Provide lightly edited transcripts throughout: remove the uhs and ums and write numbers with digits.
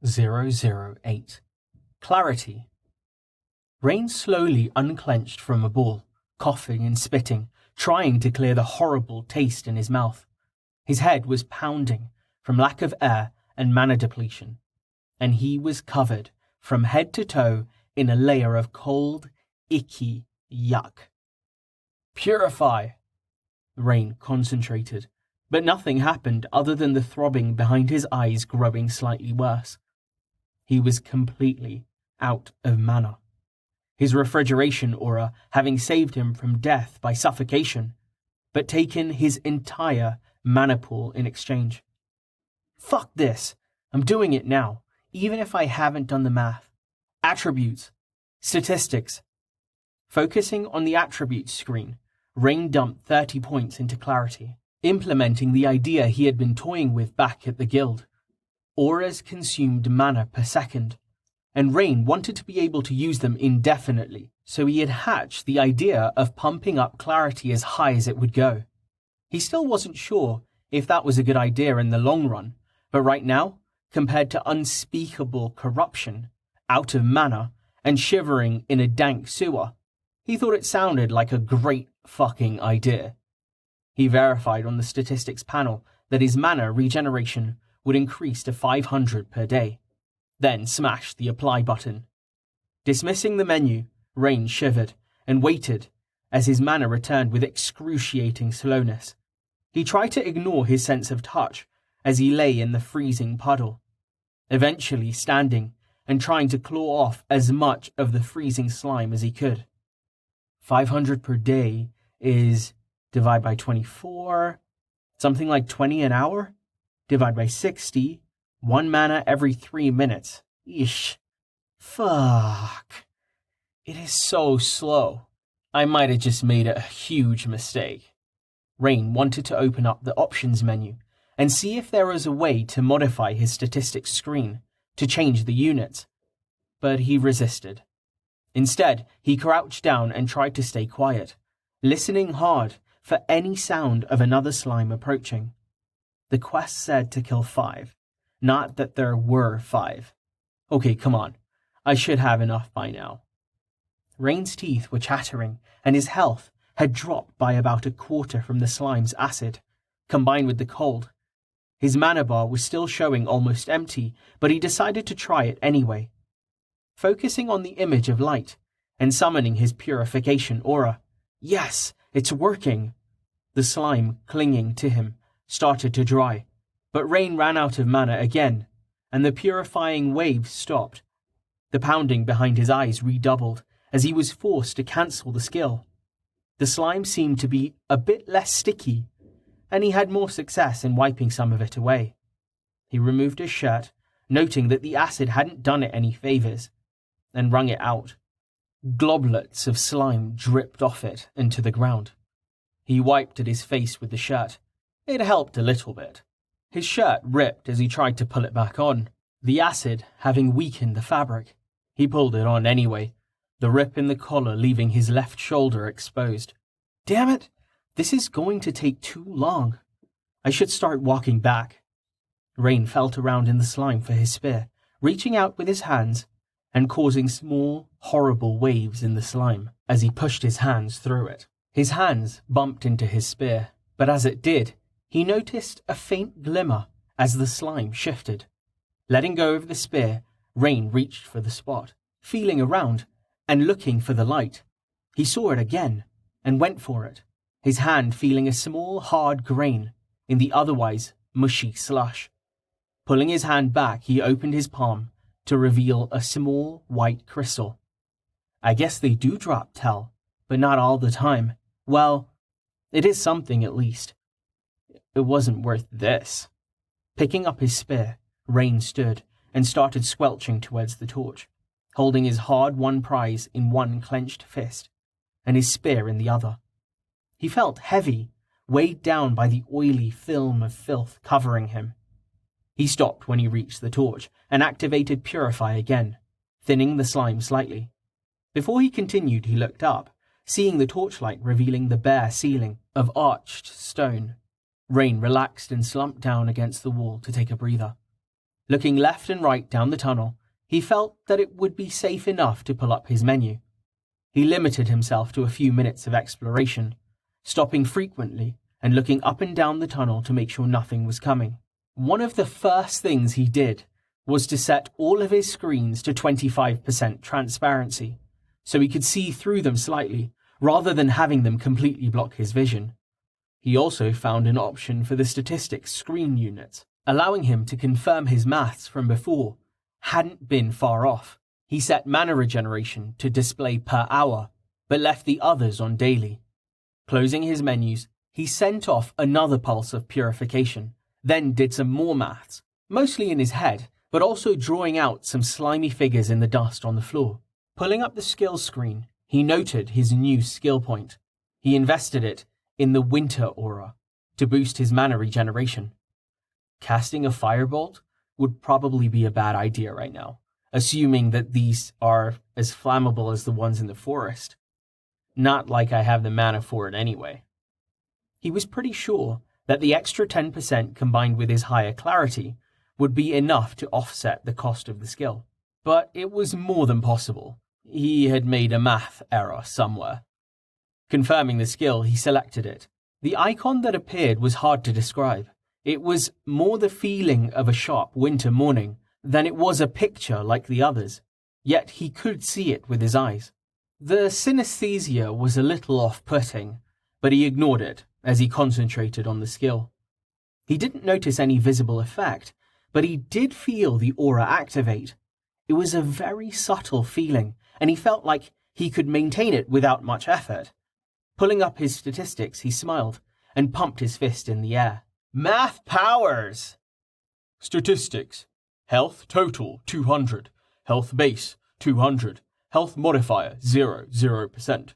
008. Clarity. Rain slowly unclenched from a ball, coughing and spitting, trying to clear the horrible taste in his mouth. His head was pounding from lack of air and mana depletion, and he was covered from head to toe in a layer of cold, icky yuck. Purify! Rain concentrated, but nothing happened other than the throbbing behind his eyes growing slightly worse. He was completely out of mana, his refrigeration aura having saved him from death by suffocation, but taken his entire mana pool in exchange. Fuck this, I'm doing it now, even if I haven't done the math. Attributes. Statistics. Focusing on the attributes screen, Rain dumped 30 points into clarity, implementing the idea he had been toying with back at the guild. Auras consumed mana per second, and Rain wanted to be able to use them indefinitely, so he had hatched the idea of pumping up clarity as high as it would go. He still wasn't sure if that was a good idea in the long run, but right now, compared to unspeakable corruption, out of mana, and shivering in a dank sewer, he thought it sounded like a great fucking idea. He verified on the statistics panel that his mana regeneration would increase to 500 per day, then smashed the apply button. Dismissing the menu, Rain shivered and waited as his mana returned with excruciating slowness. He tried to ignore his sense of touch as he lay in the freezing puddle, eventually standing and trying to claw off as much of the freezing slime as he could. 500 per day is divide by 24, something like 20 an hour, divide by 60, 1 mana every 3 minutes. Eesh. Fuck. It is so slow. I might have just made a huge mistake. Rain wanted to open up the options menu and see if there was a way to modify his statistics screen to change the units, but he resisted. Instead, he crouched down and tried to stay quiet, listening hard for any sound of another slime approaching. The quest said to kill 5, not that there were 5. Okay, come on. I should have enough by now. Rain's teeth were chattering, and his health had dropped by about a quarter from the slime's acid, combined with the cold. His mana bar was still showing almost empty, but he decided to try it anyway. Focusing on the image of light and summoning his purification aura. Yes, it's working! The slime clinging to him started to dry, but Rain ran out of mana again, and the purifying waves stopped. The pounding behind his eyes redoubled as he was forced to cancel the skill. The slime seemed to be a bit less sticky, and he had more success in wiping some of it away. He removed his shirt, noting that the acid hadn't done it any favours, and wrung it out. Globlets of slime dripped off it into the ground. He wiped at his face with the shirt. It helped a little bit. His shirt ripped as he tried to pull it back on, the acid having weakened the fabric. He pulled it on anyway, the rip in the collar leaving his left shoulder exposed. Damn it! This is going to take too long. I should start walking back. Rain felt around in the slime for his spear, reaching out with his hands and causing small, horrible waves in the slime as he pushed his hands through it. His hands bumped into his spear, but as it did, he noticed a faint glimmer as the slime shifted. Letting go of the spear, Rain reached for the spot, feeling around and looking for the light. He saw it again and went for it, his hand feeling a small, hard grain in the otherwise mushy slush. Pulling his hand back, he opened his palm to reveal a small white crystal. I guess they do drop Tel, but not all the time. Well, it is something at least. It wasn't worth this. Picking up his spear, Rain stood and started squelching towards the torch, holding his hard-won prize in one clenched fist and his spear in the other. He felt heavy, weighed down by the oily film of filth covering him. He stopped when he reached the torch and activated Purify again, thinning the slime slightly. Before he continued, he looked up, seeing the torchlight revealing the bare ceiling of arched stone. Rain relaxed and slumped down against the wall to take a breather. Looking left and right down the tunnel, he felt that it would be safe enough to pull up his menu. He limited himself to a few minutes of exploration, stopping frequently and looking up and down the tunnel to make sure nothing was coming. One of the first things he did was to set all of his screens to 25% transparency, so he could see through them slightly, rather than having them completely block his vision. He also found an option for the statistics screen units, allowing him to confirm his maths from before hadn't been far off. He set mana regeneration to display per hour, but left the others on daily. Closing his menus, he sent off another pulse of purification, then did some more maths, mostly in his head, but also drawing out some slimy figures in the dust on the floor. Pulling up the skills screen, he noted his new skill point. He invested it in the Winter Aura to boost his mana regeneration. Casting a firebolt would probably be a bad idea right now, assuming that these are as flammable as the ones in the forest. Not like I have the mana for it anyway. He was pretty sure that the extra 10% combined with his higher clarity would be enough to offset the cost of the skill. But it was more than possible. He had made a math error somewhere. Confirming the skill, he selected it. The icon that appeared was hard to describe. It was more the feeling of a sharp winter morning than it was a picture like the others, yet he could see it with his eyes. The synesthesia was a little off-putting, but he ignored it as he concentrated on the skill. He didn't notice any visible effect, but he did feel the aura activate. It was a very subtle feeling, and he felt like he could maintain it without much effort. Pulling up his statistics, he smiled and pumped his fist in the air. Math powers! Statistics. Health total 200. Health base 200. Health modifier 0%.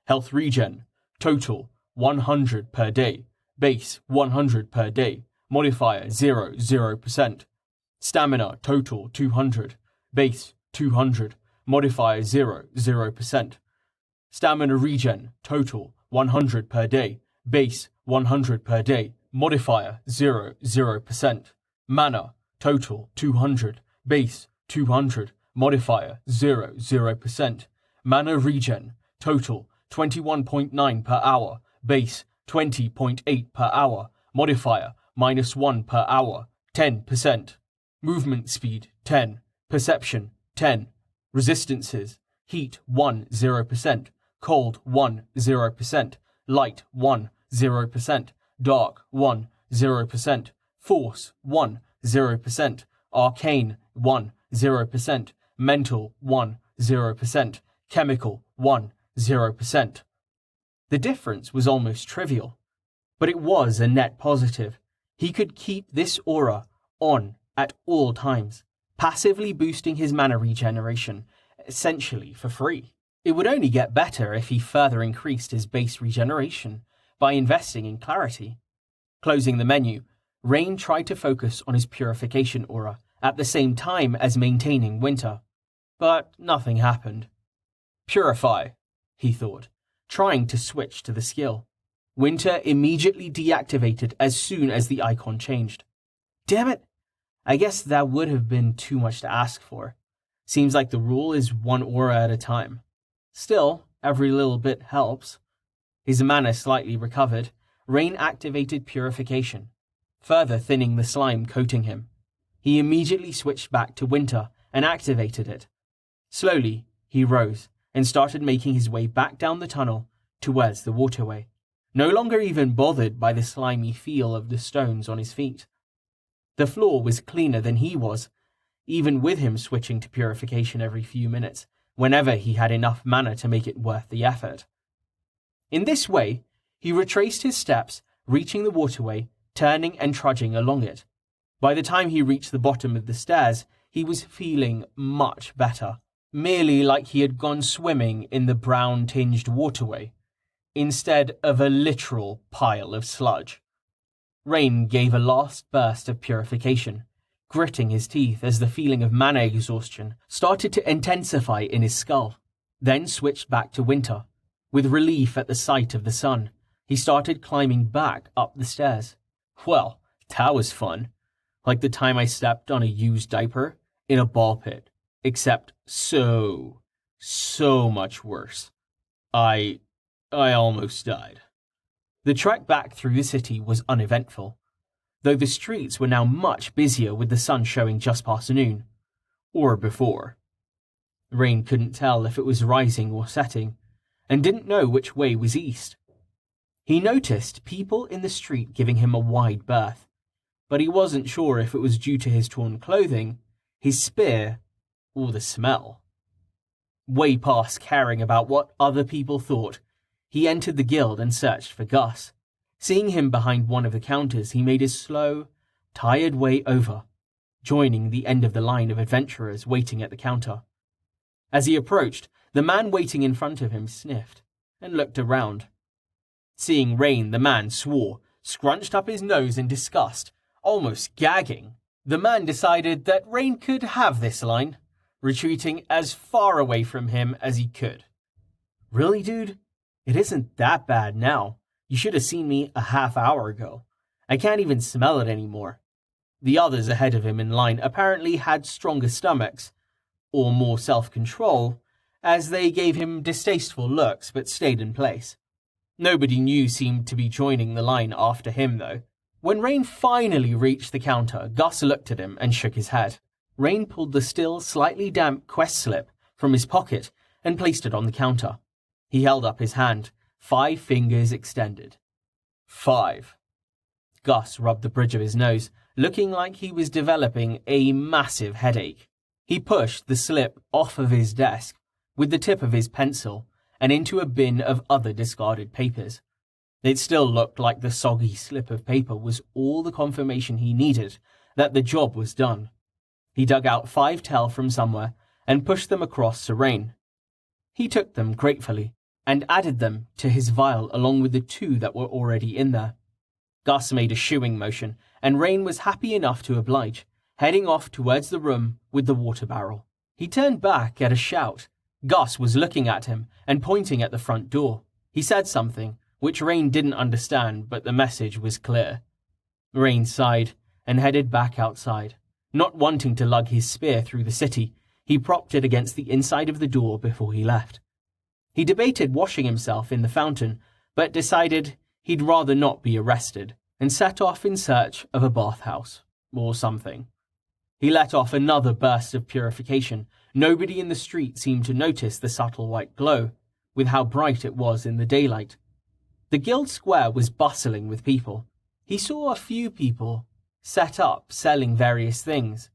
Health regen total 100 per day. Base 100 per day. Modifier 0%. Stamina total 200. Base 200. Modifier 0%. Stamina regen total 100 per day. Base 100 per day. Modifier 0%. Mana total 200. Base 200. Modifier 0%. Mana regen total 21.9 per hour. Base 20.8 per hour. Modifier -1 per hour. 10%. Movement speed 10. Perception 10. Resistances: heat 0%. Cold 0%. Light 0%. Dark 0%. Force 0%. Arcane 0%. Mental 0%. Chemical 0%. The difference was almost trivial, but it was a net positive. He could keep this aura on at all times, passively boosting his mana regeneration, essentially for free. It would only get better if he further increased his base regeneration by investing in clarity. Closing the menu, Rain tried to focus on his purification aura at the same time as maintaining winter. But nothing happened. Purify, he thought, trying to switch to the skill. Winter immediately deactivated as soon as the icon changed. Damn it! I guess that would have been too much to ask for. Seems like the rule is one aura at a time. Still, every little bit helps. His mana slightly recovered. Rain activated purification, further thinning the slime coating him. He immediately switched back to winter and activated it. Slowly, he rose and started making his way back down the tunnel towards the waterway, no longer even bothered by the slimy feel of the stones on his feet. The floor was cleaner than he was, even with him switching to purification every few minutes, whenever he had enough mana to make it worth the effort. In this way, he retraced his steps, reaching the waterway, turning and trudging along it. By the time he reached the bottom of the stairs, he was feeling much better, merely like he had gone swimming in the brown-tinged waterway, instead of a literal pile of sludge. Rain gave a last burst of purification, gritting his teeth as the feeling of mana exhaustion started to intensify in his skull, then switched back to winter. With relief at the sight of the sun, he started climbing back up the stairs. Well, that was fun. like the time I stepped on a used diaper in a ball pit, except so much worse. I almost died. The trek back through the city was uneventful, though the streets were now much busier with the sun showing just past noon, or before. Rain couldn't tell if it was rising or setting, and didn't know which way was east. He noticed people in the street giving him a wide berth, but he wasn't sure if it was due to his torn clothing, his spear, or the smell. Way past caring about what other people thought, he entered the guild and searched for Gus. Seeing him behind one of the counters, he made his slow, tired way over, joining the end of the line of adventurers waiting at the counter. As he approached, the man waiting in front of him sniffed and looked around. Seeing Rain, the man swore, scrunched up his nose in disgust, almost gagging. The man decided that Rain could have this line, retreating as far away from him as he could. "Really, dude? It isn't that bad now. You should have seen me a half hour ago. I can't even smell it anymore." The others ahead of him in line apparently had stronger stomachs, or more self-control, as they gave him distasteful looks but stayed in place. Nobody new seemed to be joining the line after him, though. When Rain finally reached the counter, Gus looked at him and shook his head. Rain pulled the still slightly damp quest slip from his pocket and placed it on the counter. He held up his hand, 5 fingers extended. 5. Gus rubbed the bridge of his nose, looking like he was developing a massive headache. He pushed the slip off of his desk with the tip of his pencil and into a bin of other discarded papers. It still looked like the soggy slip of paper was all the confirmation he needed that the job was done. He dug out 5 tel from somewhere and pushed them across to Rain. He took them gratefully and added them to his vial along with the 2 that were already in there. Gus made a shooing motion, and Rain was happy enough to oblige, heading off towards the room with the water barrel. He turned back at a shout. Gus was looking at him and pointing at the front door. He said something, which Rain didn't understand, but the message was clear. Rain sighed and headed back outside. Not wanting to lug his spear through the city, he propped it against the inside of the door before he left. He debated washing himself in the fountain, but decided he'd rather not be arrested, and set off in search of a bathhouse, or something. He let off another burst of purification. Nobody in the street seemed to notice the subtle white glow, with how bright it was in the daylight. The guild square was bustling with people. He saw a few people set up selling various things.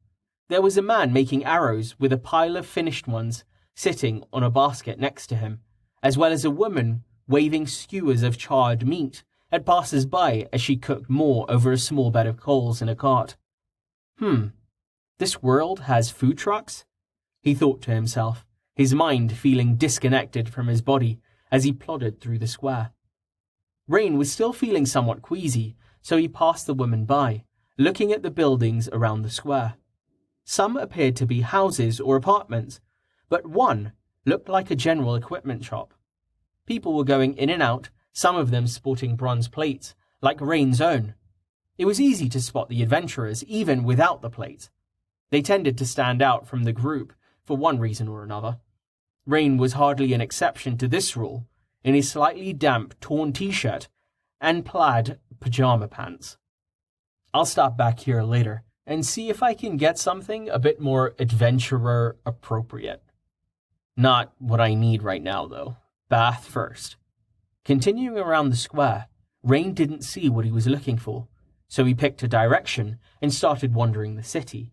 There was a man making arrows with a pile of finished ones sitting on a basket next to him, as well as a woman waving skewers of charred meat at passers-by as she cooked more over a small bed of coals in a cart. This world has food trucks? He thought to himself, his mind feeling disconnected from his body as he plodded through the square. Rain was still feeling somewhat queasy, so he passed the woman by, looking at the buildings around the square. Some appeared to be houses or apartments, but one looked like a general equipment shop. People were going in and out, some of them sporting bronze plates, like Rain's own. It was easy to spot the adventurers even without the plates. They tended to stand out from the group for one reason or another. Rain was hardly an exception to this rule, in his slightly damp, torn t-shirt and plaid pajama pants. I'll stop back here later and see if I can get something a bit more adventurer appropriate. Not what I need right now, though. Bath first. Continuing around the square, Rain didn't see what he was looking for, so he picked a direction and started wandering the city.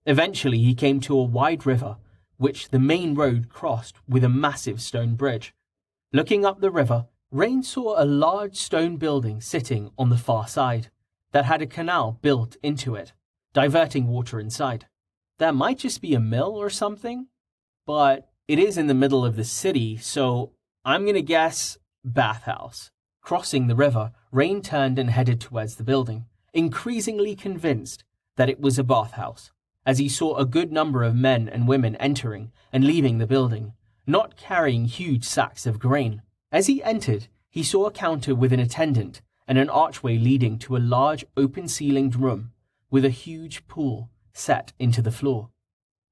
Eventually he came to a wide river, which the main road crossed with a massive stone bridge. Looking up the river, Rain saw a large stone building sitting on the far side that had a canal built into it, diverting water inside. That might just be a mill or something, but it is in the middle of the city, so I'm going to guess bathhouse. Crossing the river, Rain turned and headed towards the building, increasingly convinced that it was a bathhouse, as he saw a good number of men and women entering and leaving the building, not carrying huge sacks of grain. As he entered, he saw a counter with an attendant and an archway leading to a large open-ceilinged room with a huge pool set into the floor.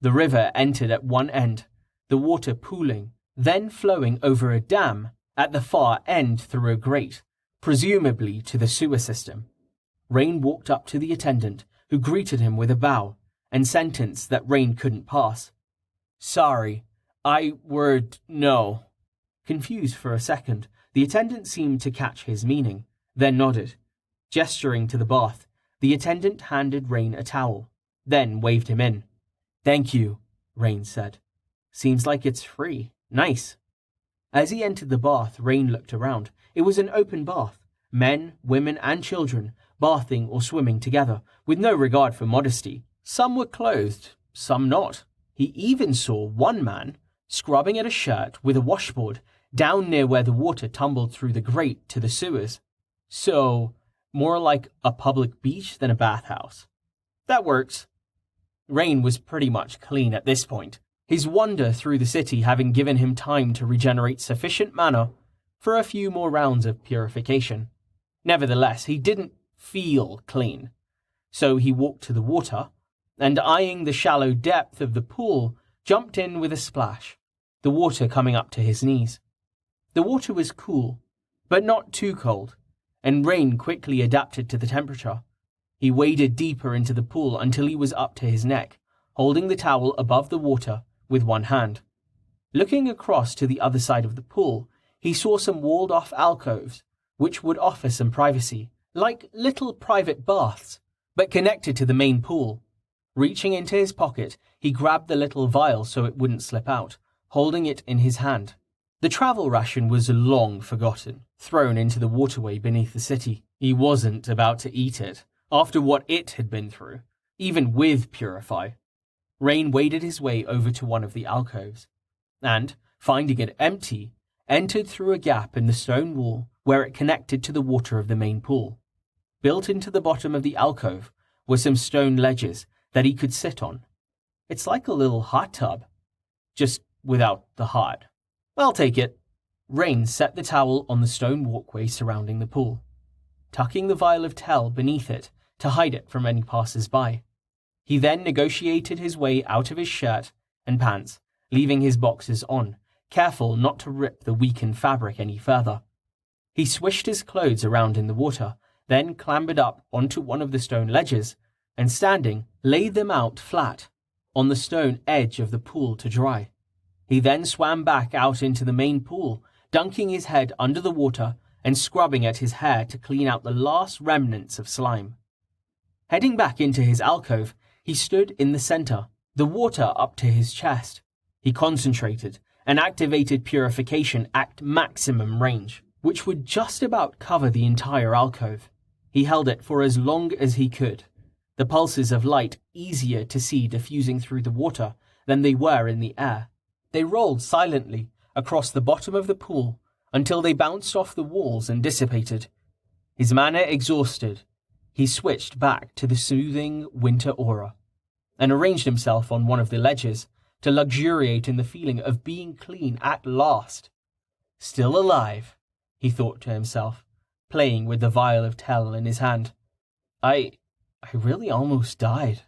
The river entered at one end, the water pooling, then flowing over a dam at the far end through a grate, presumably to the sewer system. Rain walked up to the attendant, who greeted him with a bow and sentenced that Rain couldn't pass. "Sorry, I would no." Confused for a second, the attendant seemed to catch his meaning, then nodded. Gesturing to the bath, the attendant handed Rain a towel, then waved him in. "Thank you," Rain said. "Seems like it's free. Nice." As he entered the bath, Rain looked around. It was an open bath. Men, women, and children bathing or swimming together, with no regard for modesty. Some were clothed, some not. He even saw one man scrubbing at a shirt with a washboard down near where the water tumbled through the grate to the sewers. So, more like a public beach than a bathhouse. That works. Rain was pretty much clean at this point, his wander through the city having given him time to regenerate sufficient mana for a few more rounds of purification. Nevertheless, he didn't feel clean. So he walked to the water, and eyeing the shallow depth of the pool, jumped in with a splash, the water coming up to his knees. The water was cool, but not too cold, and Rain quickly adapted to the temperature. He waded deeper into the pool until he was up to his neck, holding the towel above the water with one hand. Looking across to the other side of the pool, he saw some walled-off alcoves, which would offer some privacy, like little private baths, but connected to the main pool. Reaching into his pocket, he grabbed the little vial so it wouldn't slip out, holding it in his hand. The travel ration was long forgotten, thrown into the waterway beneath the city. He wasn't about to eat it, after what it had been through, even with Purify. Rain waded his way over to one of the alcoves, and, finding it empty, entered through a gap in the stone wall where it connected to the water of the main pool. Built into the bottom of the alcove were some stone ledges that he could sit on. It's like a little hot tub, just without the hot. "I'll take it." Rain set the towel on the stone walkway surrounding the pool, tucking the vial of Tel beneath it to hide it from any passers-by. He then negotiated his way out of his shirt and pants, leaving his boxers on, careful not to rip the weakened fabric any further. He swished his clothes around in the water, then clambered up onto one of the stone ledges, and standing, laid them out flat on the stone edge of the pool to dry. He then swam back out into the main pool, dunking his head under the water and scrubbing at his hair to clean out the last remnants of slime. Heading back into his alcove, he stood in the center, the water up to his chest. He concentrated and activated purification at maximum range, which would just about cover the entire alcove. He held it for as long as he could, the pulses of light easier to see diffusing through the water than they were in the air. They rolled silently across the bottom of the pool until they bounced off the walls and dissipated. His mana exhausted, he switched back to the soothing winter aura and arranged himself on one of the ledges to luxuriate in the feeling of being clean at last. Still alive, he thought to himself, playing with the vial of Tel in his hand. I really almost died.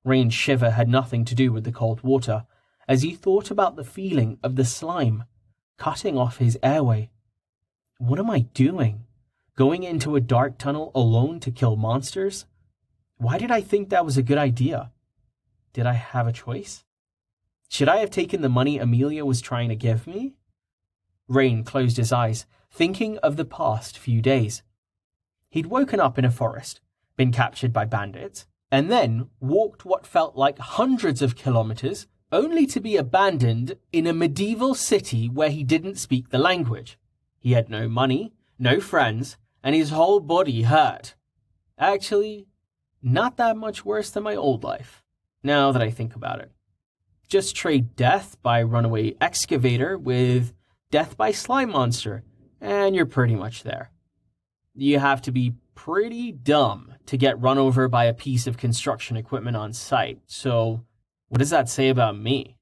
Rain's shiver had nothing to do with the cold water, as he thought about the feeling of the slime cutting off his airway. What am I doing? Going into a dark tunnel alone to kill monsters? Why did I think that was a good idea? Did I have a choice? Should I have taken the money Amelia was trying to give me? Rain closed his eyes, thinking of the past few days. He'd woken up in a forest, been captured by bandits, and then walked what felt like hundreds of kilometers, only to be abandoned in a medieval city where he didn't speak the language. He had no money, no friends, and his whole body hurt. Actually, not that much worse than my old life, now that I think about it. Just trade death by runaway excavator with death by slime monster, and you're pretty much there. You have to be pretty dumb to get run over by a piece of construction equipment on site, so what does that say about me?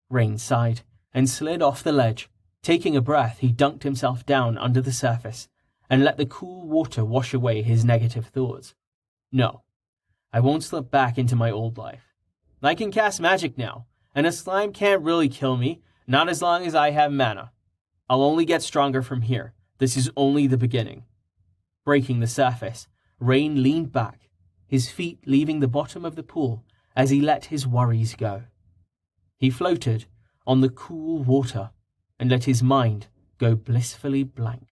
Rain sighed and slid off the ledge. Taking a breath, he dunked himself down under the surface and let the cool water wash away his negative thoughts. No, I won't slip back into my old life. I can cast magic now, and a slime can't really kill me, not as long as I have mana. I'll only get stronger from here. This is only the beginning." Breaking the surface, Rain leaned back, his feet leaving the bottom of the pool as he let his worries go. He floated on the cool water and let his mind go blissfully blank.